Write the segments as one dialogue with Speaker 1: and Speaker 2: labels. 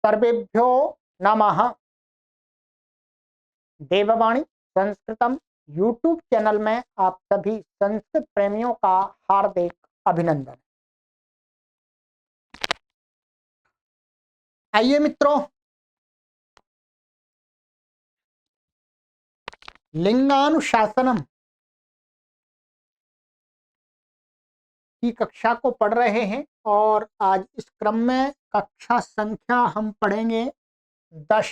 Speaker 1: सर्वेभ्यो नमः। देववाणी संस्कृतम YouTube channel में आप सभी संस्कृत प्रेमियों का हार्दिक अभिनंदन। आइए मित्रों, लिंगानुशासनम की कक्षा को पढ़ रहे हैं और आज इस क्रम में कक्षा संख्या हम पढ़ेंगे 10।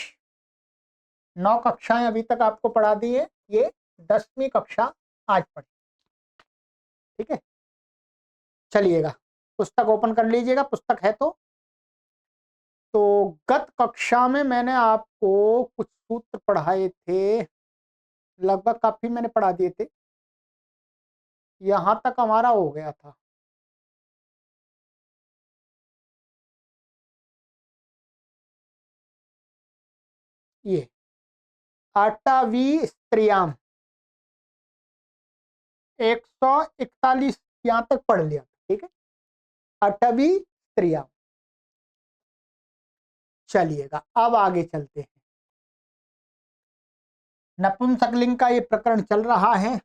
Speaker 1: 9 कक्षाएं अभी तक आपको पढ़ा दी है, ये 10वीं कक्षा आज पढ़े। ठीक है, चलिएगा पुस्तक ओपन कर लीजिएगा, पुस्तक है तो गत कक्षा में मैंने आपको कुछ सूत्र पढ़ाए थे, लगभग काफी मैंने पढ़ा दिए थे, यहां तक हमारा हो गया था। ये अटवी स्त्रियाम 141 यहां तक पढ़ लिया। ठीक है, अटवी स्त्रियाम। चलिएगा अब आगे चलते हैं। नपुंसकलिंग का ये प्रकरण चल रहा है।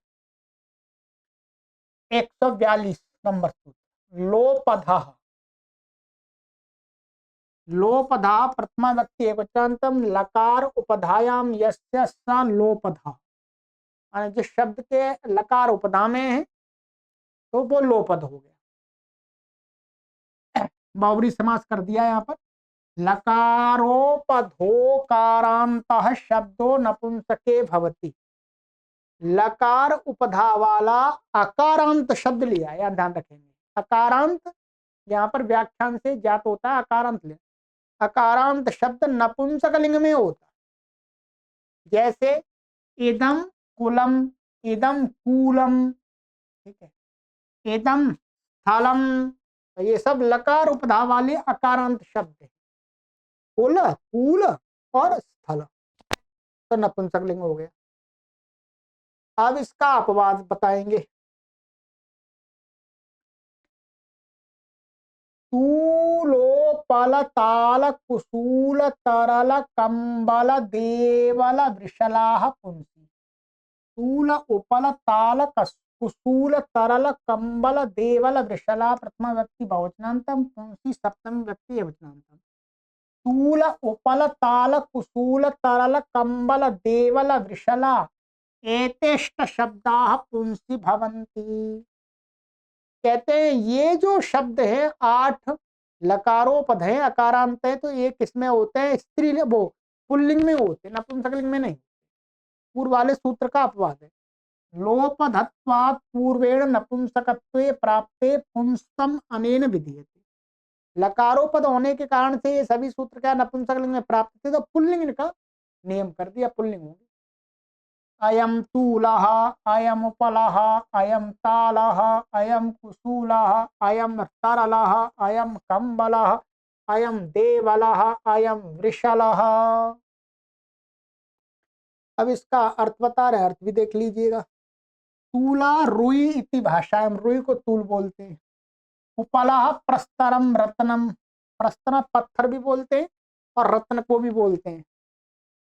Speaker 1: 142 नंबर सूत्र, लोपधा। लोपधा प्रथमा व्यक्ति एकवचनांतम लकार उपधायाम यस्य स लोपधा। जिस शब्द के लकार उपधा में है तो वो लोपद हो गया। बावरी समास कर दिया यहाँ पर। लकारोपधोकारांतः शब्दो नपुंसके भवति। लकार उपधा वाला अकारांत शब्द लिया, या ध्यान रखेंगे। अकारांत यहाँ पर व्याख्यान से ज्ञात होता है, अकारांत ले। अकारांत शब्द नपुंसकलिंग में होता, जैसे इदम कुलम, इदम कूलम, ठीक है, इदम स्थलम, तो ये सब लकार उपधा वाले अकारांत शब्द है। कुल, कूल और स्थल तो नपुंसकलिंग हो गया। अब इसका अपवाद बताएंगे। तूलोपल ताल कुसूल तरल कंबल देवल वृषलाह पुंसी। तूल उपल ताल कुसूल तरल कंबल देवल वृषला प्रथमा व्यक्ति बहुवचनांतम, पुंसी सप्तमी व्यक्ति एकवचनांतम। तूल उपल ताल कुसूल तरल कंबल देवल वृषला एतेष्ट शब्दाः पुंसी भवन्ति। कहते हैं ये जो शब्द है 8 लकारोपध है, अकारांत है, तो ये किसमें होते हैं? स्त्री, वो पुल्लिंग में होते हैं, नपुंसकलिंग में नहीं। पूर्व वाले सूत्र का अपवाद है। लोपधत्वात् पूर्वेण नपुंसकत्वे प्राप्ते पुंस्तम अनेन विधीयते। लकारोपद होने के कारण से ये सभी सूत्र क्या नपुंसकलिंग में प्राप्त थे, तो पुल्लिंग का नियम कर दिया, पुल्लिंग होगी। अयम तूलः, अयम उपलः, अयम तालः, अयम कुसूलः, अयम तरलः, अयम कंबलः, अयम देवलः, अयम वृषलः। अब इसका अर्थ बता रहे, अर्थ भी देख लीजिएगा। तूला रुई इति भाषायां, रुई को तूल बोलते हैं। उपलः प्रस्तरम रत्नम, प्रस्तर पत्थर भी बोलते हैं और रत्न को भी बोलते हैं।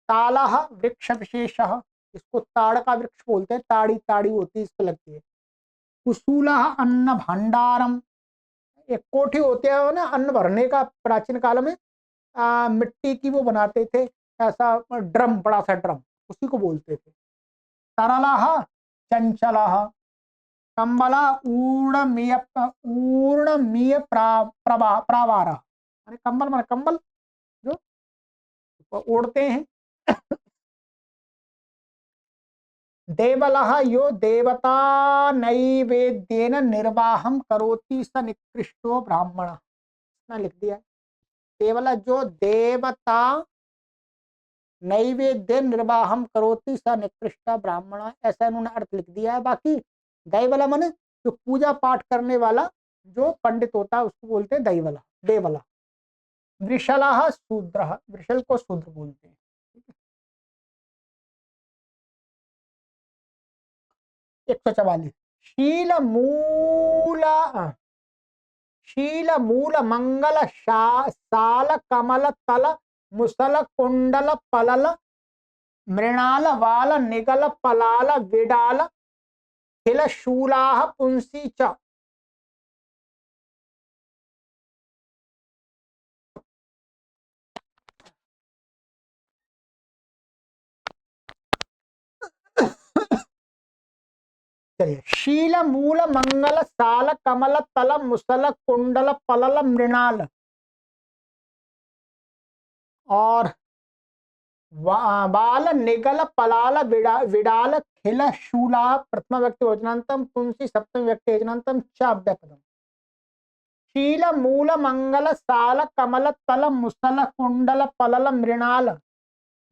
Speaker 1: तालः वृक्ष विशेषः, इसको ताड़ का वृक्ष बोलते हैं, ताड़ी ताड़ी होती है, इस पे लगती है। कुसूलः अन्न भंडारम, एक कोठी होते है ना अन्न भरने का, प्राचीन काल में मिट्टी की वो बनाते थे, ऐसा ड्रम, बड़ा सा ड्रम, उसी को बोलते थे। तरलः चंचलः, कंबला ऊर्णमीय, ऊर्णमीय प्रावार, अरे कंबल माने कंबल जो ओढ़ते हैं। देवलः यो देवता नैवेद्येन निर्वाहम करोति स निकृष्टो ब्राह्मण, ना लिख दिया। देवल जो देवता नैवेद्य निर्वाहम करोति स निकृष्ट ब्राह्मण, ऐसा इन्होंने अर्थ लिख दिया है। बाकी दैवला मन जो पूजा पाठ करने वाला जो पंडित होता है उसको बोलते हैं दैवला, देवला। वृषलः शूद्र, वृषल को शूद्र बोलते हैं। 144 शील मूल शील मूल मंगल साल कमल तल मुसल कुंडल पलल मृणाल वाल निगल पलाल विडाल खिल शूलाह पुंसी च। चलिए, शील मूल मंगल साल कमल तल मुसल कुंडल पलल मृणाल और बाल निगल पलाल विडाल खिल शूला प्रथमा व्यक्ति वचनांतम पुंसी सप्तम व्यक्ति वचनांतम च अव्यपदम। शील मूल मंगल साल कमल तल मुसल कुंडल पलल मृणाल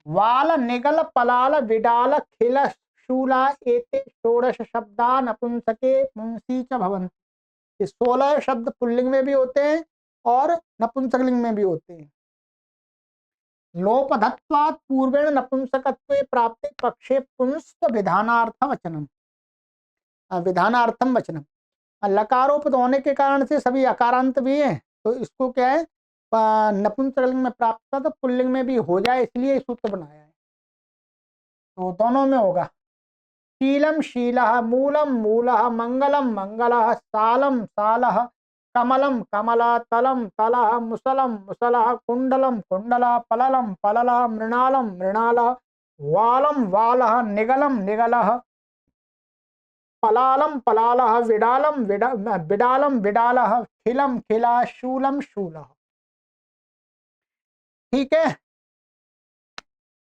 Speaker 1: वाल निगल पलाल विडाल खिल शूला एते षोडश शब्दा नपुंसके पुंसी च भवन्ति। 16 शब्द पुल्लिंग में भी होते हैं और नपुंसकलिंग में भी होते हैं। लोपधत्वात् पूर्वेण नपुंसकत्वे प्राप्ते पक्षे पुंस्त विधानार्थ वचनम विधानार्थम वचनम। लकारोपद होने के कारण से सभी अकारांत भी है, तो इसको क्या है नपुंसकलिंग में प्राप्त था तो पुल्लिंग में भी हो जाए, इसलिए सूत्र बनाया है। तो दोनों में होगा। शीलम शीलः मूलम मूलः मंगलम मंगलः सालम सालः कमलम कमला तलम तलः मुसलम मुसलः कुंडलम कुंडला पललम पललः मृणालम मृणालः वालम वालः निगलम निगलः पलालम पलालः विडालम विडालम विडालः खिलम खिला शूलम शूलः। ठीक है।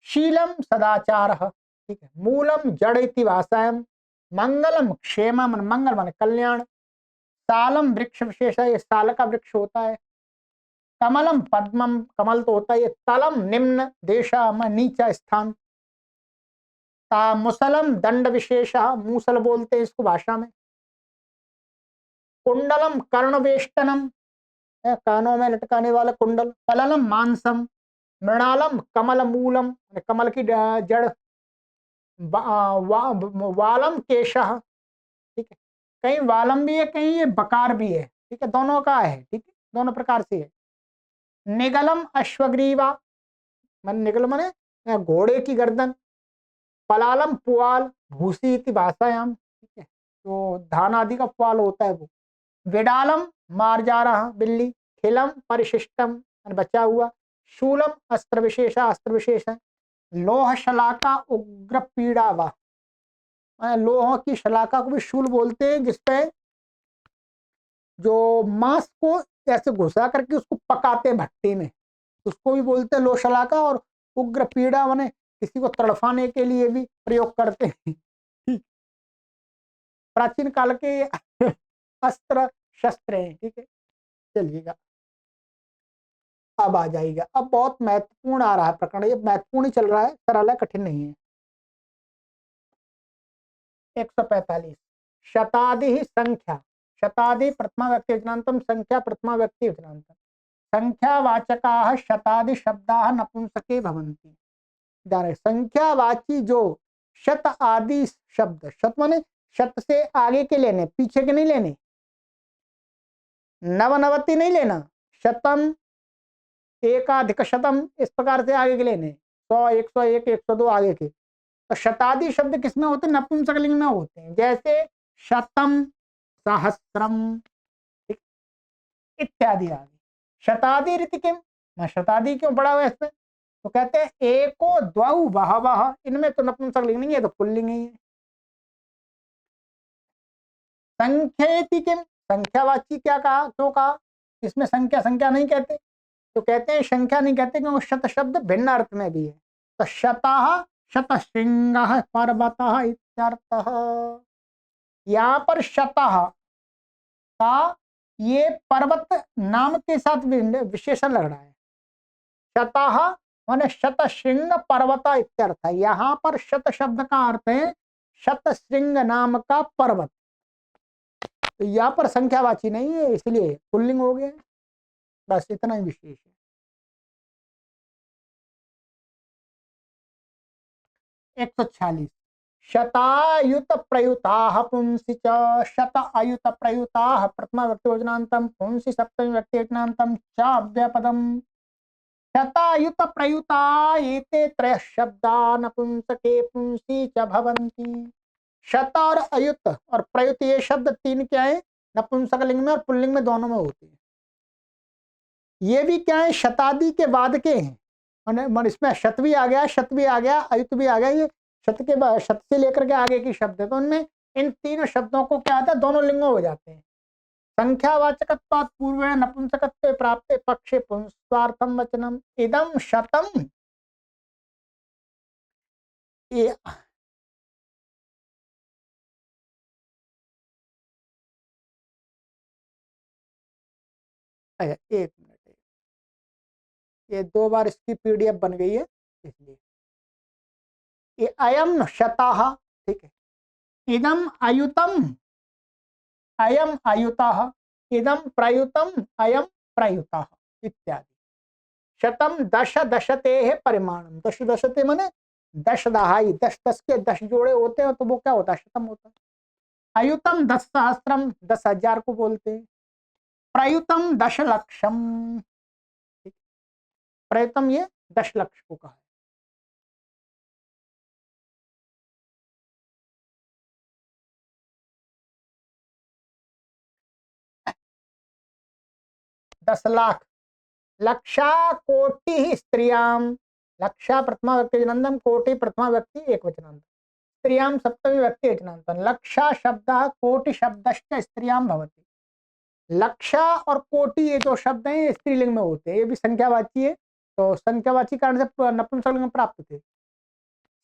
Speaker 1: शीलम सदाचारः, ठीक है। मूलम जड़ इति भाषायाम, मंगलम क्षेम मन मंगल मन कल्याण, सालम वृक्ष विशेष है, ये साल का वृक्ष होता है। कमलम पद्मम कमल तो होता है। तलम निम्न, देशा नीचा स्थान। मुसलम दंड विशेष, मूसल बोलते हैं इसको भाषा में। कुंडलम कर्णवेष्टनम, कानों में लटकाने वाला कुंडल। पललम मांसम, मृणालम कमल मूलम, कमल की जड़। वालम केशः, ठीक है। कहीं वालम भी है, कहीं ये बकार भी है, ठीक है, दोनों का है, ठीक है, दोनों प्रकार से है। निगलम अश्वग्रीवा, मन निगल मने घोड़े की गर्दन। पलालम पुआल, भूसी इति भाषायाम, ठीक है, तो धान आदि का पुआल होता है वो। विडालम मार जा रहा बिल्ली। खिलम परिशिष्टम बचा हुआ। शूलम अस्त्र विशेष, अस्त्र विशेष है। लोह शलाका उग्र पीड़ा वा, लोह की शलाका को भी शूल बोलते हैं, जिसपे जो मांस को ऐसे घुसा करके उसको पकाते हैं भट्टी में, उसको भी बोलते हैं लोह शलाका। और उग्र पीड़ा माने किसी को तड़फाने के लिए भी प्रयोग करते हैं। प्राचीन काल के अस्त्र शस्त्र हैं, ठीक है। चलिएगा, अब आ जाएगा। अब बहुत महत्वपूर्ण आ रहा है प्रकरण, ये महत्वपूर्ण ही चल रहा है, सरल है, कठिन नहीं है। 145 शतादि संख्या, शतादि प्रथमा व्यक्ति वचनांतम, संख्या प्रथमा व्यक्ति वचनांतम। संख्यावाचकाः शतादि शब्दाः नपुंसके भवन्ति। संख्यावाची जो शत आदि शब्द, शत माने शत से आगे के लेने, पीछे के नहीं लेने। नवनवति नहीं लेना, शतम एकाधिक शतम इस प्रकार से आगे के लेने, 100 101 102 आगे के। तो शतादि शब्द किसमें होते हैं? नपुंसकलिंग में होते हैं। जैसे शतम सहस्रम इत्यादि आदि। शतादि रीति किम, शतादि क्यों पड़ा हुआ है इसमें? तो कहते हैं एको द्वौ बहवः, इनमें तो नपुंसकलिंग नहीं है, तो पुल्लिंग ही है। संख्येति किम, संख्यावाची क्या कहा, क्यों कहा? इसमें संख्या संख्या नहीं कहते, तो कहते हैं संख्या नहीं कहते क्योंकि शत शब्द भिन्न अर्थ में भी है। तो शतः शतशृंगः पर्वतः इत्यर्थः। यहाँ पर शतः का ये पर्वत नाम के साथ विशेषण लग रहा है। शतः माने शतशृंग पर्वत इत्यर्थ है। यहाँ पर शत शब्द का अर्थ है शतशृंग नाम का पर्वत। तो यहाँ पर संख्यावाची नहीं है, इसलिए पुल्लिंग हो गया। बस इतना ही विशेष है। 146 शतायुत प्रयुताः पुंसि च शत अयुत प्रयुताः प्रथमा व्यक्ति वचनान्तं पुंसि सप्तमी व्यक्ति वचनान्तं च अव्यपदम् शतायुत प्रयुता एते त्रयः शब्दा नपुंसके पुंसि च भवन्ति। शत और अयुत और प्रयुत ये शब्द तीन क्या है, नपुंसक लिंग में और पुल्लिंग में दोनों में होते हैं। ये भी क्या है, शतादि के बाद के हैं, इसमें शत भी आ गया, शत भी आ गया, अयुत भी आ गया। ये शत के बाद, शत से लेकर के आगे की शब्द है, तो उनमें इन तीनों शब्दों को क्या आता है, दोनों लिंगों हो जाते हैं। संख्यावाचकत्वात् पूर्वे नपुंसकत्वे प्राप्ते पक्षे पुंस्वार्थम वचनम इदम शतम। ये एक मिनट, ये दो बार इसकी पीडीएफ बन गई है इसलिए। ये अयम शताः, ठीक है, इदम अयुतम, अयम अयुतः, इदम प्रयुतम, अयम प्रयुतः इत्यादि। शतम दश दशते है परिमाणम, दश दशते माने दश दहाई, दस दस के दस जोड़े होते हैं तो वो क्या होता है, शतम होता है। अयुतम 10,000, 10,000 को बोलते हैं। प्रयुतम 10,00,000, प्रयुतम ये 10,00,000 को कहा है। 10,00,000, लक्षा कोटि स्त्रियाम, लक्षा प्रथमा व्यक्ति वचनांतम, कोटि प्रथमा व्यक्ति एक वचनांतम, स्त्रियां सप्तमी व्यक्ति वचनांतम। लक्षा शब्दः कोटि शब्दश्च स्त्रियां भवति। लक्षा और कोटि ये जो शब्द हैं ये स्त्रीलिंग में होते हैं, ये भी संख्यावाची है, तो संख्यावाची कारण से नपुंसकलिंग में प्राप्त थे।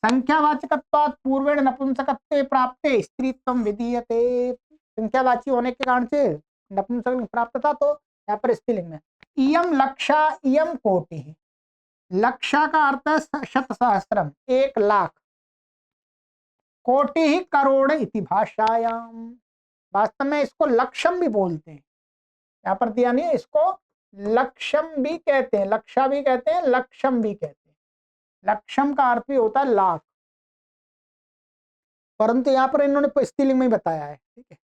Speaker 1: संख्यावाचकत्वात् पूर्वेण नपुंसकत्वे प्राप्ते स्त्रीत्वं विधीयते। संख्यावाची होने के कारण से नपुंसकलिंग प्राप्त था, तो यहाँ पर स्त्रीलिंग में। इयम लक्षा इयम कोटि, लक्षा का अर्थ है शत सहस्त्रम, 1,00,000। कोटि ही करोड़ इति भाषायाम, वास्तव में इसको लक्षम भी बोलते हैं, यहाँ पर दिया नहीं है, इसको लक्षम भी कहते हैं, लक्षा भी कहते हैं, लक्षम भी कहते हैं। लक्षम का अर्थ भी होता है लाख, परंतु यहाँ पर इन्होंने स्त्रीलिंग में ही बताया है, ठीक है।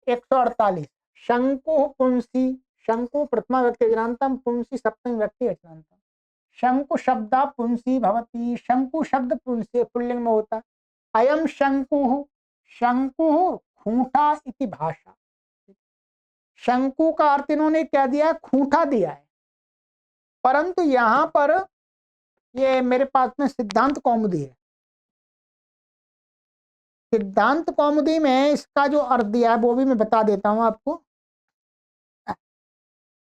Speaker 1: 148 शंकु पुंसी, शंकु प्रथमा व्यक्ति वचनांतम, पुंसी सप्तमी व्यक्ति वचनांतम। शंकु शब्द पुंसी भवती, शंकु शब्द पुंसी पुल्लिंग में होता है। अयम शंकु, शंकु खूंटा इति भाषा, शंकु का अर्थ इन्होंने क्या दिया है, खूंटा दिया है, परंतु यहां पर ये मेरे पास में सिद्धांत कौमुदी है, सिद्धांत कौमुदी में इसका जो अर्थ दिया है वो भी मैं बता देता हूं आपको।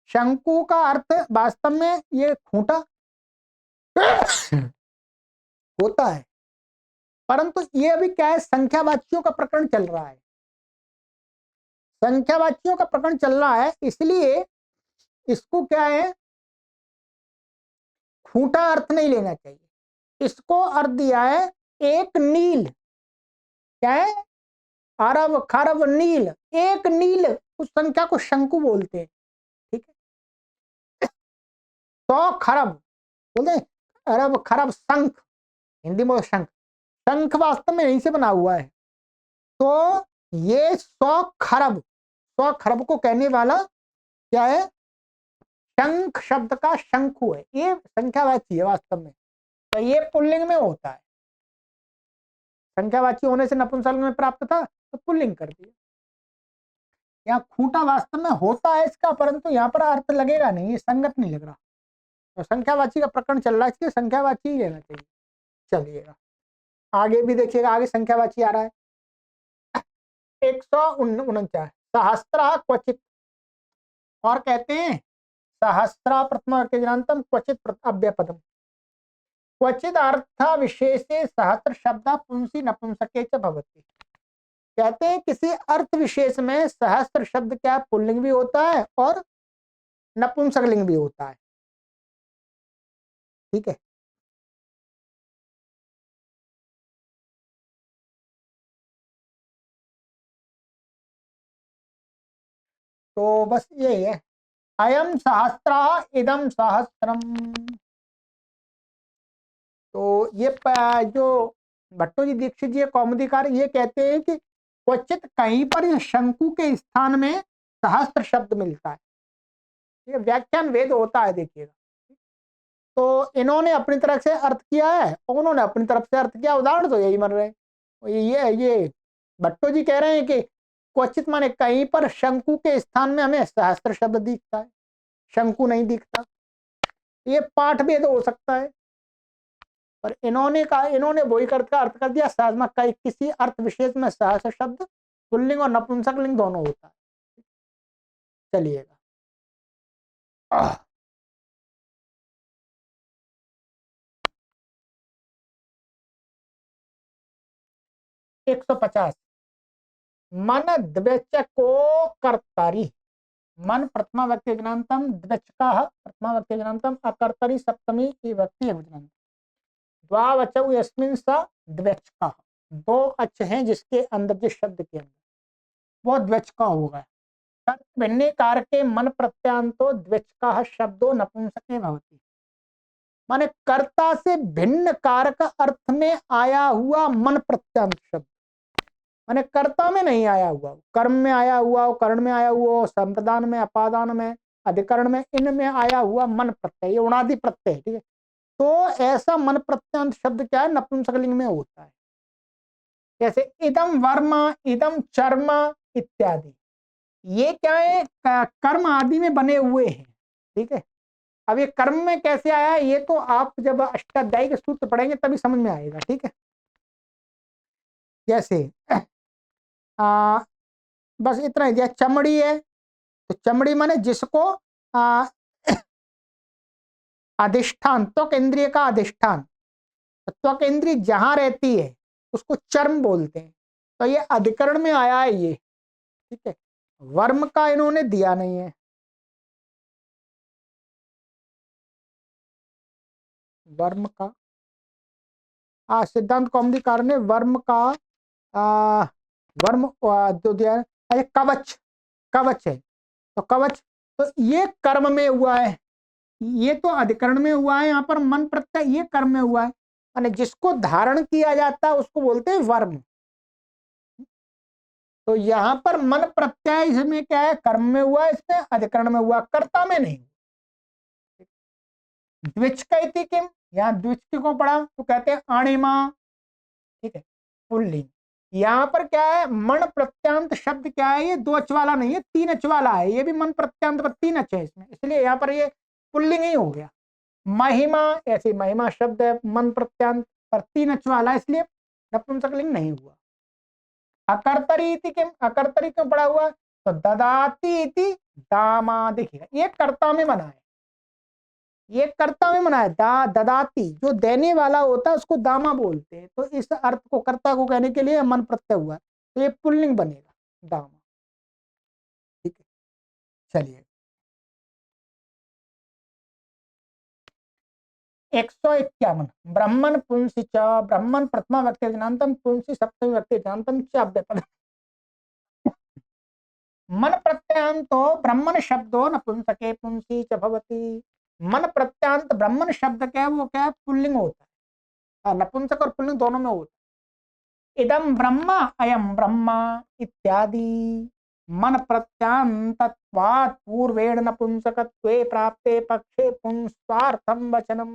Speaker 1: शंकु का अर्थ वास्तव में ये खूंटा होता है, परंतु ये अभी क्या है, संख्यावाचियों का प्रकरण चल रहा है, संख्यावाचियों का प्रकरण चल रहा है, इसलिए इसको क्या है, खूंटा अर्थ नहीं लेना चाहिए। इसको अर्थ दिया है एक नील, क्या है, अरब खरब नील, एक नील उस संख्या को शंकु बोलते हैं, ठीक है। 100 खरब बोलते हैं, अरब खरब शंख, हिंदी में शंख, शंख वास्तव में यहीं से बना हुआ है, तो ये 100 खरब, 100 खरब को कहने वाला क्या है, शंख शब्द का शंखु है, ये संख्यावाची है वास्तव में, तो ये पुल्लिंग में होता है, संख्यावाची होने से नपुंसकलिंग में प्राप्त था तो पुल्लिंग कर दिया। यहाँ खूंटा वास्तव में होता है इसका, परंतु यहाँ पर अर्थ लगेगा नहीं, ये संगत नहीं लग रहा, तो संख्यावाची का प्रकरण चल रहा है, इसलिए संख्यावाची ही लेना चाहिए। चलिएगा आगे भी देखिएगा, आगे संख्यावाची आ रहा है। 149 सहस्त्र क्वचित, और कहते हैं सहस्रा प्रथमा व्यक्तिजनांतम क्वचित अव्यपदम, क्वचित अर्थ विशेषे सहस्त्र शब्द पुंसी नपुंसके च भवति। कहते हैं किसी अर्थ विशेष में सहस्त्र शब्द क्या पुल्लिंग भी होता है और नपुंसकलिंग भी होता है, ठीक है। तो बस यही है, अयम सहस्त्र इदम सहस्त्रम, तो ये जो भट्टो जी दीक्षित जी कौमुदीकार ये कहते हैं कि क्वचित कहीं पर यह शंकु के स्थान में सहस्त्र शब्द मिलता है। ये व्याख्यान वेद होता है, देखिएगा। तो इन्होंने अपनी तरफ से अर्थ किया है और उन्होंने अपनी तरफ से अर्थ किया, उदाहरण तो यही बन रहे हैं। ये भट्टो जी कह रहे हैं कि क्वचित माने कहीं पर शंकु के स्थान में हमें सहस्त्र शब्द दिखता है, शंकु नहीं दिखता। ये पाठ भेद हो सकता है, पर इन्होंने वही का अर्थ कर दिया, सहज कई किसी अर्थ विशेष में सहस्त्र शब्द पुल्लिंग और नपुंसक लिंग दोनों होता है। चलिएगा, 150 मन द्वेचको कर्तारी। मन प्रथमा व्यक्ति ज्ञानतम, द्वेचका प्रथमा व्यक्ति ज्ञानतम, अकर्तरी सप्तमी की व्यक्ति ज्ञानतम, द्वावचौ यस्मिन् स द्वेचका। दो अच हैं जिसके अंदर, जिस शब्द के अंदर, वो द्वेचका होगा। भिन्ने कार के मन प्रत्यांतो द्वेचका शब्दो नपुंसके भवति। माने कर्ता से भिन्न कारक अर्थ में आया हुआ मन प्रत्यांत शब्द, माने कर्ता में नहीं आया हुआ, कर्म में आया हुआ, कर्ण में आया हुआ, संप्रदान में, अपादान में, अधिकरण में, इनमें आया हुआ मन प्रत्यय, ये उणादि प्रत्यय, ठीक है। तो ऐसा मन प्रत्यांत शब्द क्या है, नपुंसकलिंग में होता है। जैसे इदम वर्मा, इदम चर्मा इत्यादि, ये क्या है, कर्म आदि में बने हुए हैं, ठीक है। अब ये कर्म में कैसे आया है, ये तो आप जब अष्टाध्यायी के सूत्र पढ़ेंगे तभी समझ में आएगा, ठीक है। जैसे बस इतना ही दिया, चमड़ी है तो चमड़ी माने जिसको अधिष्ठान, त्वक इंद्रिय का अधिष्ठान, त्वक इंद्रिय जहां रहती है उसको चर्म बोलते हैं। तो ये अधिकरण में आया है ये, ठीक है। वर्म का इन्होंने दिया नहीं है, वर्म का सिद्धांत कौमुदीकार ने वर्म का वर्म जो दिया है, कवच, कवच है तो कवच, तो ये कर्म में हुआ है, ये तो अधिकरण में हुआ है। यहाँ पर मन प्रत्यय ये कर्म में हुआ है, माने जिसको धारण किया जाता है उसको बोलते हैं वर्म। तो यहाँ पर मन प्रत्यय इसमें क्या है, कर्म में हुआ, इसमें अधिकरण में हुआ, कर्ता में नहीं। द्विचकैति किम, यहाँ द्विचकी को पढ़ा तो कहते हैं अणिमा, ठीक है, पुल्लिंग। यहाँ पर क्या है, मन प्रत्यांत शब्द क्या है, ये दो अच वाला नहीं है, तीन अच वाला है। ये भी मन प्रत्यांत पर तीन अच है इसमें, इसलिए यहाँ पर ये पुल्लिंग ही हो गया। महिमा, ऐसी महिमा शब्द है मन प्रत्यांत पर तीन अच वाला, इसलिए नपुंसकलिंग नहीं हुआ। अकर्तरी किम, अकर्तरी क्यों पड़ा हुआ, तो ददाती इति दामा, देखिएगा ये कर्ता में बना है, ये कर्ता में बना है। ददाती जो देने वाला होता है उसको दामा बोलते हैं, तो इस अर्थ को कर्ता को कहने के लिए मन प्रत्यय हुआ, तो ये पुल्लिंग बनेगा, दामा, ठीक है। चलिए, 151 ब्राह्मण पुंसी च, ब्राह्मण प्रथमा व्यक्ति ज्ञानतम, पुंसी सप्तमी व्यक्ति ज्ञानतम च अव्यपद। मन प्रत्यांतो ब्राह्मण शब्दो नपुंसके पुंसी च भवति। मन प्रत्यांत ब्राह्मण शब्द क्या है, वो क्या है, पुल्लिंग होता है, नपुंसक और पुल्लिंग दोनों में होता है। इदम ब्रह्म, अयम ब्रह्म इत्यादि मन प्रत्यांतत्वात् पूर्वेण नपुंसकत्वे प्राप्ते पक्षे पुंस्वार्थम वचनम,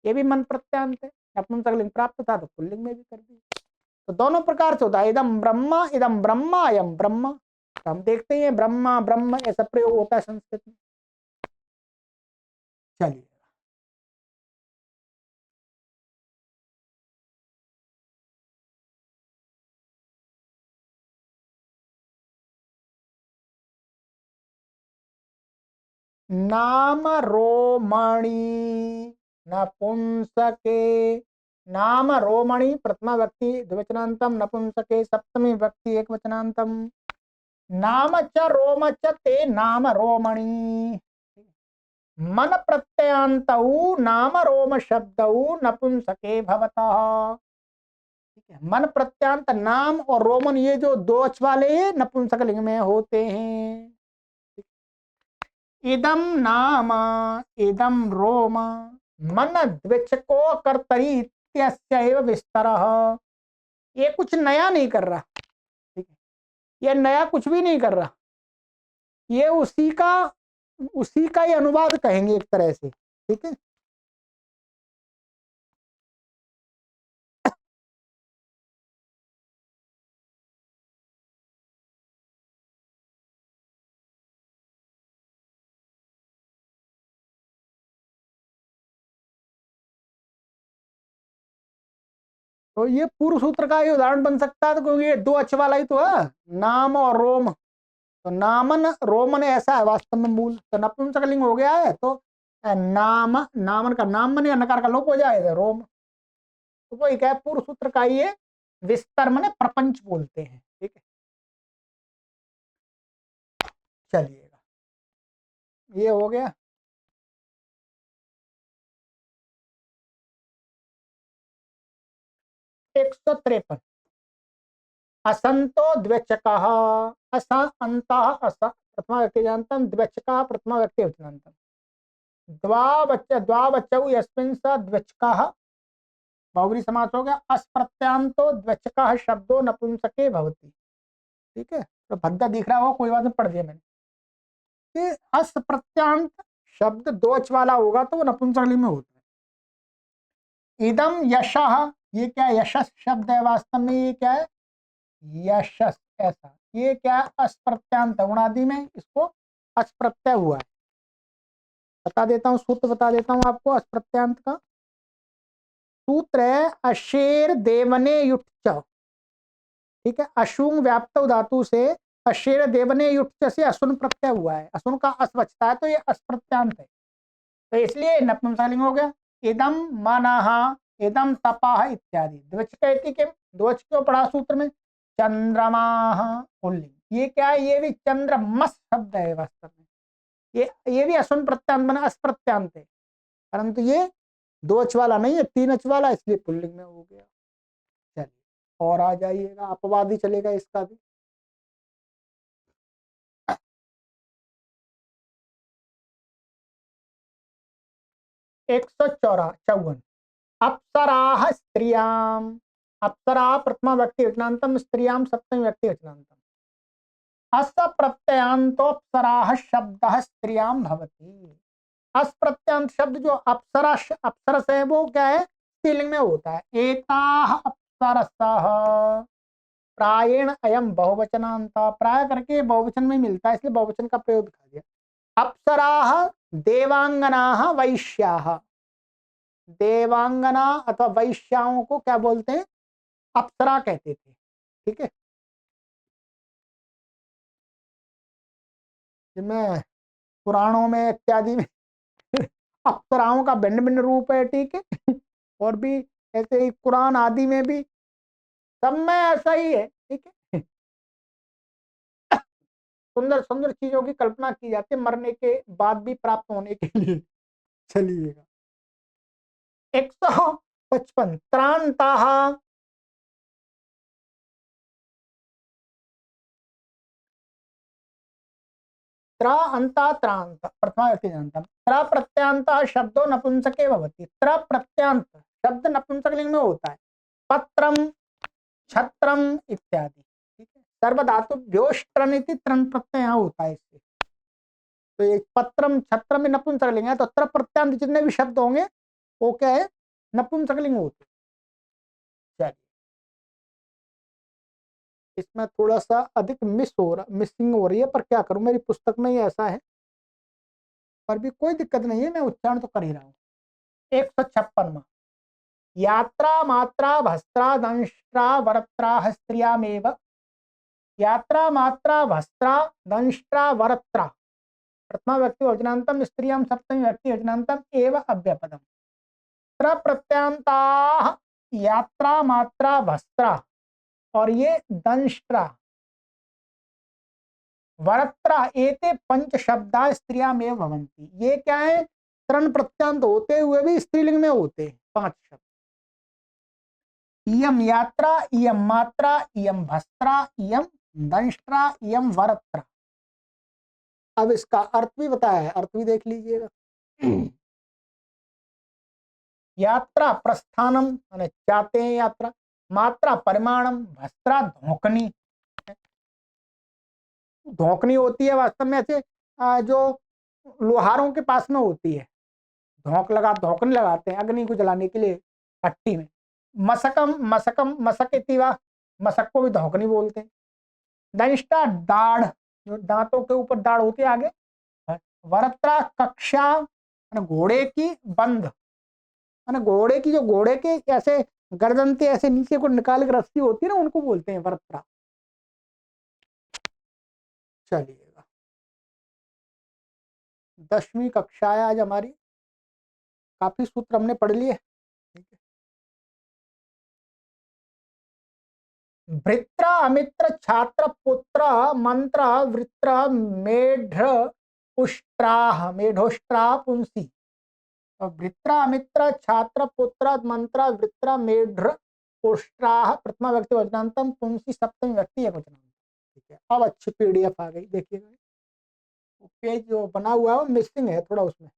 Speaker 1: ये भी मन प्रत्यांत है, नपुंसकलिंग प्राप्त था तो पुल्लिंग में भी कर दिया। तो दोनों प्रकार से होता है, इदम ब्रह्म अयम ब्रह्म। तो हम देखते हैं ब्रह्मा ब्रह्म ऐसा प्रयोग होता है संस्कृत में। चलिए, नाम रोमणी नपुंसके, नाम रोमणी प्रथमा व्यक्ति द्विवचनांतम, नपुंसके सप्तमी व्यक्ति एक वचनांतम, नाम च रोम च ते नाम रोमणी। मन प्रत्ययांतौ नाम रोम शब्दौ नपुंसके भवतः, ठीक है। मन प्रत्यांत नाम और रोमन ये जो दो अच वाले नपुंसकलिंग में होते हैं। इदम नाम, इदम रोम, मन द्विचको कर्तरी इत्यस्य एव विस्तरः। ये कुछ नया नहीं कर रहा, ठीक है, ये नया कुछ भी नहीं कर रहा, ये उसी का ही अनुवाद कहेंगे एक तरह से, ठीक है। तो ये पूर्व सूत्र का ही उदाहरण बन सकता है, तो क्योंकि ये दो अच वाला ही तो है, नाम और रोम। तो नामन रोमन ऐसा है वास्तव में मूल, तो नपुंसकलिंग हो गया है, तो नाम, नामन का नाम बनेगा, नकार का लोप हो जाएगा, रोम। तो वही क्या है, पूर्व सूत्र का ये विस्तार माने प्रपंच बोलते हैं, ठीक है। चलिएगा, ये हो गया। 153 असंतो द्व्यचकः, अस अंत अस प्रथमा व्यक्ति जानतम, द्व्यचकः प्रथमा व्यक्ति वचनांतम, द्वावचौ यस्मिन् स द्व्यचकः बहुब्री समास हो गया। अस प्रत्यांतो द्व्यचकः शब्दो नपुंसके भवति, ठीक है। तो भद्दा दिख रहा हो, कोई बात नहीं, पढ़ दिया मैंने कि अस प्रत्यांत शब्द दो अच वाला होगा तो वो नपुंसकलिंग में होता है। इदम यशः, ये क्या यशस शब्द है, वास्तव में ये क्या है, यशस, ऐसा, ये क्या है, अस प्रत्यांत उणादि में इसको अस प्रत्यय हुआ है। बता देता हूँ सूत्र, बता देता हूँ आपको अस प्रत्यांत का सूत्र है, अशेर देवने युट, ठीक है। अशुंग व्याप्त धातु से अशेर देवने युट से अशुन प्रत्यय हुआ है, अशुन का अस बचता है, तो ये अस प्रत्यांत है, तो इसलिए नपुंसकलिंग हो गया। इदम मनः, इदम तपः इत्यादि द्विचकैति के द्विच क्यों पढ़ा सूत्र में, चंद्रमाः पुल्लिंग, ये क्या है, ये भी चंद्रमस शब्द है वास्तव में, ये भी अशुन प्रत्यांत बना, अस प्रत्यांत है, परंतु ये दो अच वाला नहीं है, तीन अच वाला, इसलिए पुल्लिंग में हो गया। चलिए और आ जाइएगा, अपवादी चलेगा इसका भी। 154 अप्सराः स्त्रियाम्, अप्सरा प्रथमा व्यक्ति वचनांतम, स्त्रियां सप्तमी व्यक्ति वचनांतम, अस प्रत्ययांतो अप्सराः शब्दः स्त्रियां भवति। अस प्रत्यंत शब्द जो अप्सरा अप्सरस है वो क्या है, स्त्रीलिंग में होता है। एताः अप्सरसः, प्रायेण अयम बहुवचनांत, प्राय करके बहुवचन में मिलता है, इसलिए बहुवचन का प्रयोग दिखा दिया। अप्सराः देवांगनाः वैश्याः, देवांगना अथवा वैश्याओं को क्या बोलते हैं, अप्सरा कहते थे, ठीक है। जिनमें पुराणों में इत्यादि में अप्सराओं का भिन्न भिन्न रूप है, ठीक है। और भी ऐसे ही कुरान आदि में भी, सब में ऐसा ही है, ठीक है। सुंदर सुंदर चीजों की कल्पना की जाती है मरने के बाद भी प्राप्त होने के लिए। चलिएगा, 155 त्रांता, त्रा अंता त्रांत प्रथमा व्यक्ति जानता, त्रा प्रत्यांत शब्दों नपुंसके भवति, त्रा प्रत्यांत शब्द नपुंसकलिंग में होता है। पत्रम, छत्रम इत्यादि, ठीक है। सर्वधातुभ्योष्ट्रन इति त्रन प्रत्यय यहाँ होता है इससे, तो ये पत्रम छत्रम में नपुंसकलिंग है, तो त्र प्रत्यांत जितने भी शब्द होंगे वो क्या है, नपुंसकलिंग होते हैं। इसमें थोड़ा सा अधिक मिसिंग हो रही है, पर क्या करूं, मेरी पुस्तक में ही ऐसा है, पर भी कोई दिक्कत नहीं है, मैं उच्चारण तो कर ही रहा हूँ। 156 यात्रा मात्रा भस्त्रा दंष्ट्रा वरत्रा स्त्रियामेव, यात्रा मात्रा भस्त्रा दंष्ट्रा वरत्रा प्रथमा व्यक्ति वचनांतम, स्त्रियां सप्तमी व्यक्ति वचनांतम एव अव्यपदम, त्र प्रत्यांता यात्रा मात्रा भस्त्रा और ये दंष्ट्रा वरत्रा एते पंच शब्दा स्त्रियां में भवंती, ये क्या है, तरण प्रत्यांत होते हुए भी स्त्रीलिंग में होते हैं पांच शब्द। इयम यात्रा, इयम मात्रा, इयम भस्त्रा, इयम दंष्ट्रा, इयम वरत्रा। अब इसका अर्थ भी बताया है, अर्थ भी देख लीजिएगा। यात्रा प्रस्थानम माने जाते हैं यात्रा, मात्रा परिमाणम, भस्त्रा धोकनी, धोकनी होती है वास्तव में ऐसे जो लोहारों के पास में होती है, धोकन लगाते हैं अग्नि को जलाने के लिए भट्टी में। मसकम मसकम मसक इतिवा, मसक को भी धोकनी बोलते हैं। दनिष्ठा दाढ़, जो दांतों के ऊपर दाढ़ होती है आगे। वरत्रा कक्षा, घोड़े की बंध, माने घोड़े की, जो घोड़े के ऐसे गर्दन से ऐसे नीचे को निकाल के रस्सी होती है ना, उनको बोलते हैं वरत्रा। चलिएगा, 10वीं कक्षा है आज हमारी, काफी सूत्र हमने पढ़ लिए। ठीक है, भृत्र अमित्र छात्र पुत्र मंत्र वृत्र मेढ्र उष्ट्राह, मेढोष्ट्राह पुंसी। भृत्र अमित्र छात्र पुत्र मंत्र वृत्र मेढ्र उष्ट्राह प्रथमा व्यक्ति वचनांतम पुंसी सप्तमी व्यक्ति एकवचनांतम। ठीक है, अब अच्छी पीडीएफ आ गई, देखिएगा पेज जो बना हुआ है वो मिसिंग है थोड़ा उसमें।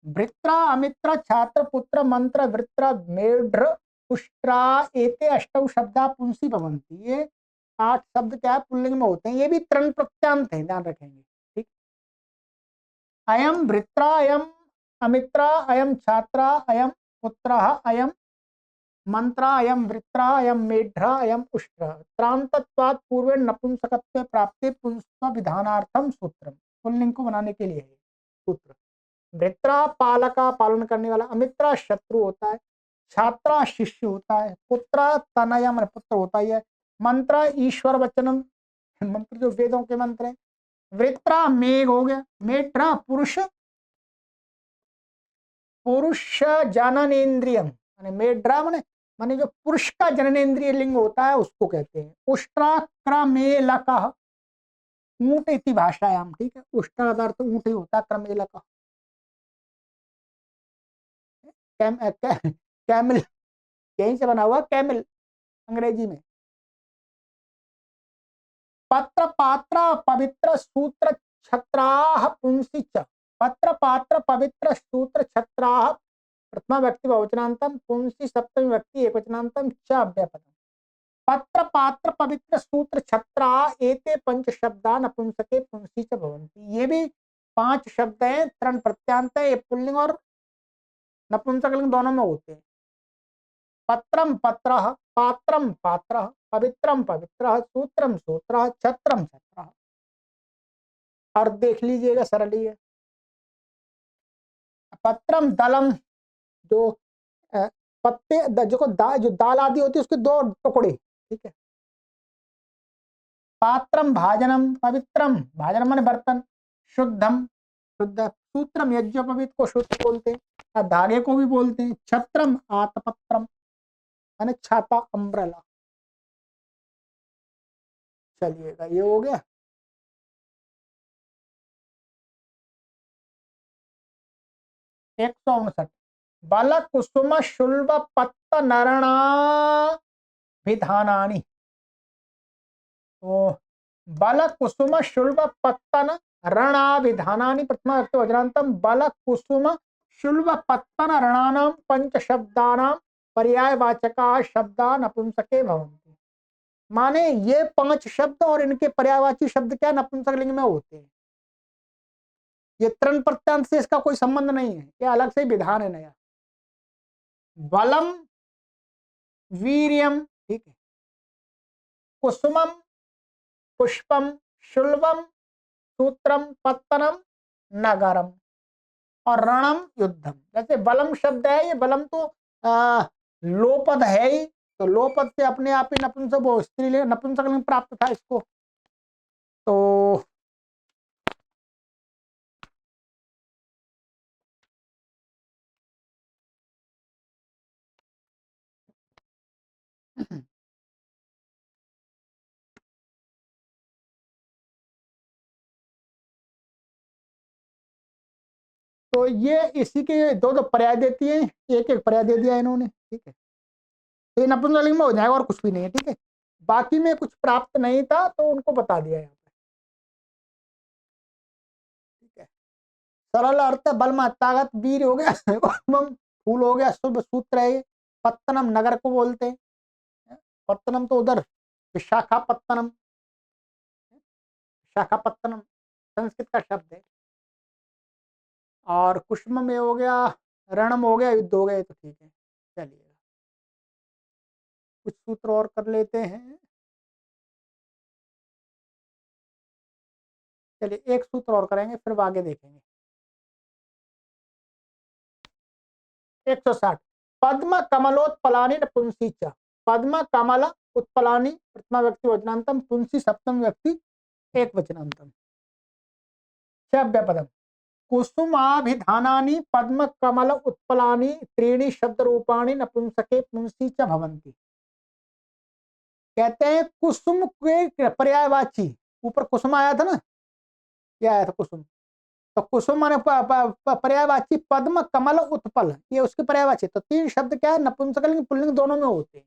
Speaker 1: भृत्र अमित्र छात्र पुत्र मंत्र वृत्र मेढ्र उष्ट्रा एते अष्टौ शब्दा पुंसी भवन्ति। ये 8 शब्द क्या है, पुल्लिंग में होते हैं। ये भी तृण प्रत्यांत है, ध्यान रखेंगे। ठीक, अयम भृत्रा अयम अमित्रा अयम छात्रा अयम पुत्र अयम मंत्रा अयम वृत्रा अयम मेढ्रा अयम उष्ट्र। त्रांतत्वात् पूर्वे नपुंसकत्व प्राप्ति पुंस्व विधानार्थम सूत्रम। पुल्लिंग को बनाने के लिए है सूत्र। भृत्रा पालका, पालन करने वाला। अमित्रा शत्रु होता है। छात्रा शिष्य होता है। पुत्र तनया मन पुत्र होता ही है। मंत्र ईश्वर वचनम, मंत्र जो वेदों के मंत्र हैं। वृत्रा मेघ हो गया। मेढ्रा पुरुष, पुरुष जननेन्द्रियम, माने मेढ्रा माने जो पुरुष का जननेन्द्रिय लिंग होता है उसको कहते हैं। उष्ट्रा क्रमेलक, ऊंट इति भाषायाम। ठीक है, उष्ट्रा का अर्थ ऊंट ही होता है, क्रमेलक कैमिल, यहीं से बना हुआ कैमिल अंग्रेजी में। पत्र पात्र पवित्र सूत्र छत्राह पुंसी च। पत्र पात्र पवित्र सूत्र छत्राह प्रथमा व्यक्ति बहुवचनांतम पुंसी सप्तमी व्यक्ति एकवचनांतम च अव्यापदम। पत्र पात्र पवित्र सूत्र छत्रा एते पंच शब्दा नपुंसके पुंसी च भवन्ति। ये भी 5 शब्द हैं, तृण प्रत्यांत है, ये पुल्लिंग और नपुंसकलिंग दोनों में होते हैं। पत्रम पत्रः, पात्रम पात्रः, पवित्रम पवित्रः, सूत्रम सूत्रः, छत्रम छत्रः। और देख लीजिएगा, सरल ही है। पत्रम दलम, जो पत्ते जो दाल आदि होती है उसके 2 टुकड़े। ठीक है। पात्रम भाजनम, पवित्रम भाजनम माने बर्तन, शुद्धम शुद्ध, सूत्रम यज्ञोपवीत को शुद्ध बोलते हैं, धागे को भी बोलते हैं। छत्रम आतपत्रम माने छाता, अम्ब्रेला। चलिएगा, ये हो गया। एक 159 बाल कुसुम शुल्ब पत्त नरणा विधानानि। तो बाल कुसुम शुल्ब पत्तन रणा विधानानि प्रथमा व्यक्ति वज्रांतम। बाल कुसुम शुल्ब पत्तन रणानां पंच शब्दानां पर्यायवाचका शब्दा नपुंसके भवन्ति। माने ये 5 शब्द और इनके पर्यायवाची शब्द क्या नपुंसकलिंग में होते हैं। ये तृण प्रत्यांत से इसका कोई संबंध नहीं है, ये अलग से विधान है नया। बलम वीर्यम, ठीक है, कुसुमम पुष्पम, शुल्बम सूत्रम, पत्तनम नगरम, और रणम युद्धम। जैसे बलम शब्द है, ये बलम तो लोपद है ही, तो लोपद से अपने आप ही नपुंसक वो स्त्रीलिंग नपुंसकलिंग प्राप्त था इसको। तो तो ये इसी के 2 पर्याय देती है, एक एक पर्याय दे दिया इन्होंने। ठीक है, तो ये नपुंसकलिंग में हो जाएगा और कुछ भी नहीं है। ठीक है, बाकी में कुछ प्राप्त नहीं था तो उनको बता दिया यहाँ पे। ठीक है, सरल अर्थ है बल में ताकत, वीर हो गया फूल हो गया, शुभ सूत्र है। पत्तनम नगर को बोलते हैं। पत्तनम तो उधर विशाखापत्तनम, विशाखापत्तनम संस्कृत का शब्द है। और कुष्म में हो गया, रणम हो गया, युद्ध हो गया, तो ठीक है। चलिए कुछ सूत्र और कर लेते हैं। चलिए एक सूत्र और करेंगे फिर आगे देखेंगे। 160 पद्म कमलोत्पलानी पुंसी च। पद्म कमल उत्पलानी प्रथमा व्यक्ति वचनांतम, पुंसी सप्तम व्यक्ति एक वचनांतम। पदम कुसुमाभिधानानि पद्म कमल उत्पलानि त्रीणि शब्द रूपाणि नपुंसके पुंसी च भवन्ति। कहते हैं कुसुम के पर्यायवाची, ऊपर कुसुम आया था ना, क्या आया था कुसुम, तो कुसुम माने पर्यायवाची पद्म कमल उत्पल, ये उसके पर्यायवाची। तो तीन शब्द क्या है, नपुंसकलिंग पुल्लिंग दोनों में होते हैं।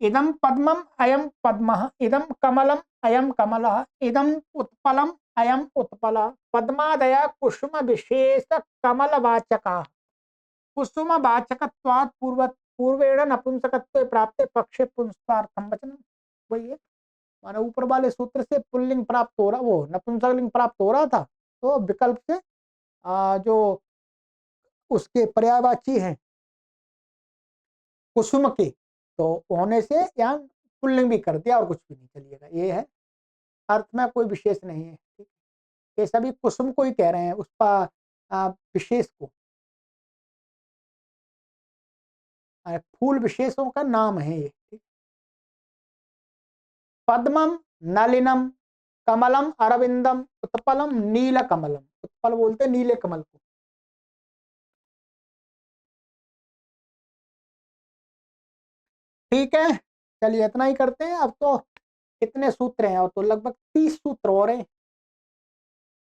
Speaker 1: इदम पद्मम अयम पद्मः, इदम कमलम अयम कमलः, इदम उत्पलम अयम उत्पल। पद्मादया कुसुम विशेष कमलवाचका। कुसुमवाचकत्वात् पूर्वेण नपुंसकत्वे प्राप्ते पक्षे पुंसार्थम वचनम। वही है, माने ऊपर वाले सूत्र से पुल्लिंग प्राप्त हो रहा, वो नपुंसकलिंग प्राप्त हो रहा था, तो विकल्प से जो उसके पर्यायवाची हैं कुसुम के, तो होने से यहाँ पुल्लिंग भी कर दिया और कुछ भी नहीं। चलिएगा, ये है, अर्थ में कोई विशेष नहीं है। ठीक, ये सभी कुसुम को ही कह रहे हैं, उसका विशेष को, फूल विशेषों का नाम है ये। ठीक, पद्मम नलिनम, कमलम अरविंदम, उत्पलम नील कमलम। उत्पल बोलते नीले कमल को। ठीक है, चलिए इतना ही करते हैं। अब तो कितने सूत्र हैं, और तो लगभग 30 सूत्र और हैं,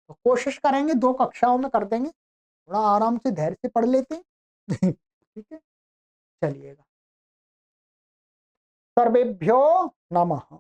Speaker 1: तो कोशिश करेंगे 2 कक्षाओं में कर देंगे। थोड़ा आराम से धैर्य से पढ़ लेते हैं ठीक है, चलिएगा। सर्वेभ्यो नमः।